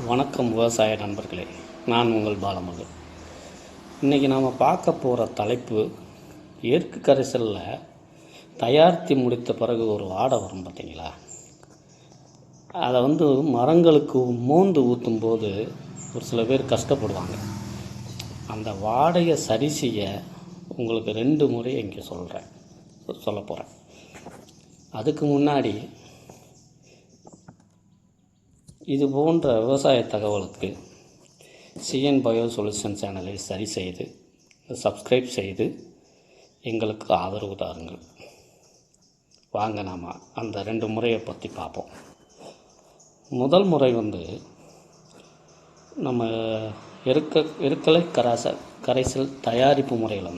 வணக்கம் விவசாய நண்பர்களே, நான் உங்கள் பாலமகன். இன்றைக்கி நாம் பார்க்க போகிற தலைப்பு, இயற்கை கரைசலில் தயாரித்து முடித்த பிறகு ஒரு வாடை வரும் பார்த்தீங்களா, அதை மரங்களுக்கு மோந்து ஊற்றும்போது ஒரு சில பேர் கஷ்டப்படுவாங்க. அந்த வாடையை சரி செய்ய உங்களுக்கு 2 முறை இங்கே சொல்ல போகிறேன். அதுக்கு முன்னாடி இது போன்ற விவசாய தகவலுக்கு சிஎன் பயோ சொல்யூஷன் சேனலை சரி செய்து சப்ஸ்கிரைப் செய்து எங்களுக்கு ஆதரவு தாருங்கள். வாங்க நாம் அந்த 2 முறையை பற்றி பார்ப்போம். முதல் முறை நம்ம எருக்களை கரைசல் தயாரிப்பு முறையில்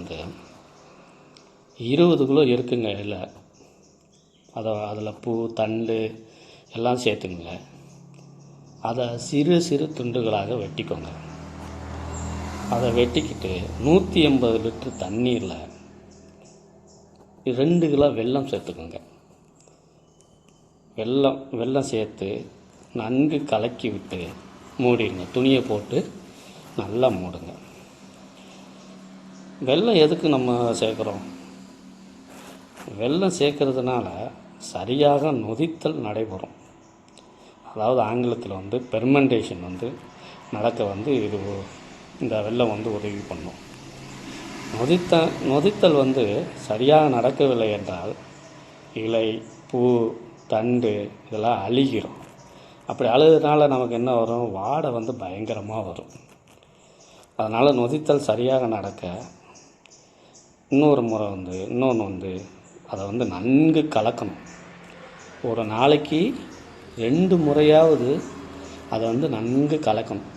20 கிலோ இருக்குங்க. இல்லை அதில் பூ தண்டு எல்லாம் சேர்த்துங்க. அதை சிறு சிறு துண்டுகளாக வெட்டிக்கோங்க. அதை வெட்டிக்கிட்டு 180 லிட்டர் தண்ணீரில் 2 கிலோ வெல்லம் சேர்த்துக்கோங்க. வெல்லம் சேர்த்து நன்கு கலக்கி விட்டு மூடிடுங்க. துணியை போட்டு நல்லா மூடுங்க. வெல்லம் எதுக்கு நம்ம சேர்க்குறோம்? வெல்லம் சேர்க்கறதுனால சரியாக நொதித்தல் நடைபெறும். அதாவது ஆங்கிலத்தில் பெர்மெண்டேஷன் நடக்க இது இந்த வெல்லம் உதவி பண்ணும். நொதித்தல் சரியாக நடக்கவில்லை என்றால் இலை, பூ, தண்டு இதெல்லாம் அழுகிரும். அப்படி அழுகிறதுனால நமக்கு என்ன வரும்? வாடை பயங்கரமாக வரும். அதனால் நொதித்தல் சரியாக நடக்க இன்னொரு முறை இன்னொன்று அதை நன்கு கலக்கணும். ஒரு நாளைக்கு 2 முறையாவது அதை நன்கு கலக்கணும்.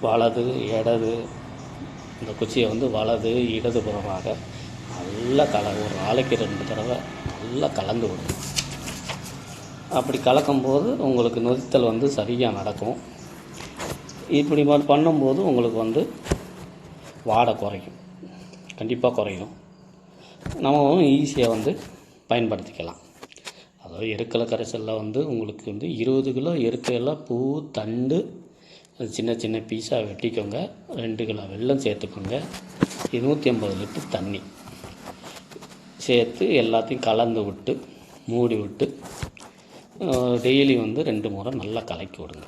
வலது இடது இந்த குச்சியை வலது இடது புறமாக நல்லா ஒரு நாளைக்கு 2 தடவை நல்லா கலந்து விடணும். அப்படி கலக்கும்போது உங்களுக்கு நொதித்தல் சரியாக நடக்கும். இப்படி பண்ணும்போது உங்களுக்கு வாடை குறையும், கண்டிப்பாக குறையும். நம்ம ஈஸியாக பயன்படுத்திக்கலாம். அதாவது எருக்களை கரைசலில் உங்களுக்கு 20 கிலோ எருக்கையெல்லாம் பூ தண்டு சின்ன சின்ன பீஸாக வெட்டிக்கோங்க. 2 கிலோ வெல்லம் சேர்த்துக்கோங்க. 180 லிட்டர் தண்ணி சேர்த்து எல்லாத்தையும் கலந்து விட்டு மூடி விட்டு டெய்லி 2 முறை நல்லா கலக்கி விடுங்க.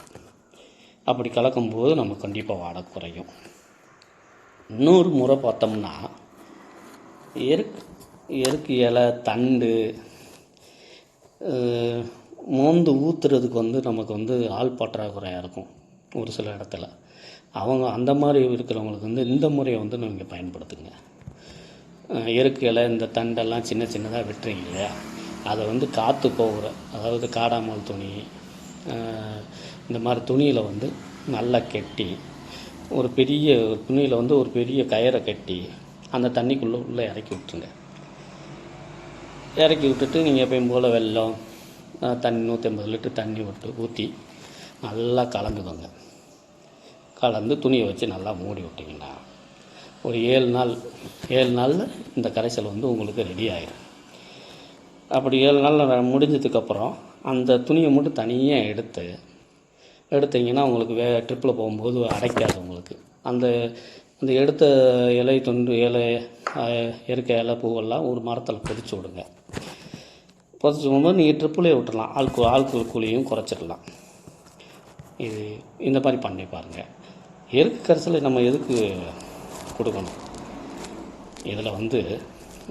அப்படி கலக்கும்போது நம்ம கண்டிப்பாக வாடை குறையும். இன்னொரு முறை பார்த்தோம்னா, எருக்கு இலை தண்டு மோந்து ஊற்றுறதுக்கு நமக்கு ஆள் பற்றாக்குறையாக இருக்கும் ஒரு சில இடத்துல. அந்த மாதிரி இருக்கிறவங்களுக்கு இந்த முறையை நீங்கள் பயன்படுத்துங்க. எருக்கு இலை இந்த தண்டெல்லாம் சின்ன சின்னதாக வெட்டுறீங்க இல்லையா, அதை காற்று போகிற, அதாவது காடாமல் துணி இந்த மாதிரி துணியில் நல்லா கட்டி ஒரு பெரிய துணியில் ஒரு பெரிய கயிறை கட்டி அந்த தண்ணிக்குள்ளே இறக்கி விட்டுருங்க. இறக்கி விட்டுட்டு நீங்கள் எப்பயும் போல் வெல்லம் தண்ணி 180 லிட்டர் தண்ணி ஊற்றி நல்லா கலந்துக்கோங்க. கலந்து துணியை வச்சு நல்லா மூடி விட்டிங்கன்னா ஒரு 7 நாளில் இந்த கரைசல் உங்களுக்கு ரெடி ஆகிடும். அப்படி 7 நாளில் முடிஞ்சதுக்கப்புறம் அந்த துணியை மட்டும் தனியாக எடுத்தீங்கன்னா உங்களுக்கு ட்ரிப்பில் போகும்போது அடைக்காது. உங்களுக்கு அந்த எடுத்த இலை துண்டு இருக்க இலை பூவெல்லாம் ஒரு மரத்தில் பொதிச்சு விடுங்க. பொதிச்சு விடும்போது நீங்கள் ட்ரிப்புலேயே விட்டுடலாம். ஆட்கள் கூலியும் குறைச்சிடலாம். இந்த மாதிரி பண்ணி பாருங்கள். எருக்கு கரைசலை நம்ம எதுக்கு கொடுக்கணும்? இதில்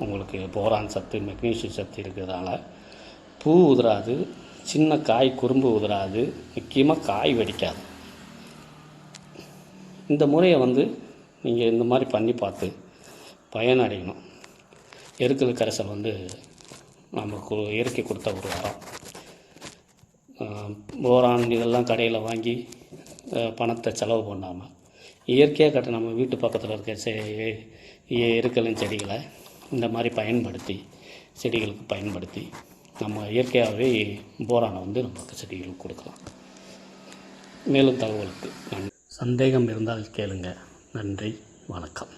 உங்களுக்கு போரான் சத்து, மெக்னீசியம் சத்து இருக்கிறதால பூ உதிராது, சின்ன காய் குறும்பு உதிராது, முக்கியமாக காய் வெடிக்காது. இந்த முறையை நீங்கள் இந்த மாதிரி பண்ணி பார்த்து பயனடையணும். எருக்கள் கரைசல் நமக்கு இயற்கை கொடுத்த ஒரு வரம். போரான் இதெல்லாம் கடையில் வாங்கி பணத்தை செலவு பண்ணாமல் இயற்கையாக நம்ம வீட்டு பக்கத்தில் இருக்க எருக்களின் செடிகளை இந்த மாதிரி செடிகளுக்கு பயன்படுத்தி நம்ம இயற்கையாகவே போரானை நமக்கு செடிகளுக்கு கொடுக்கலாம். மேலும் தகவலுக்கு சந்தேகம் இருந்தால் கேளுங்க. நன்றி, வணக்கம்.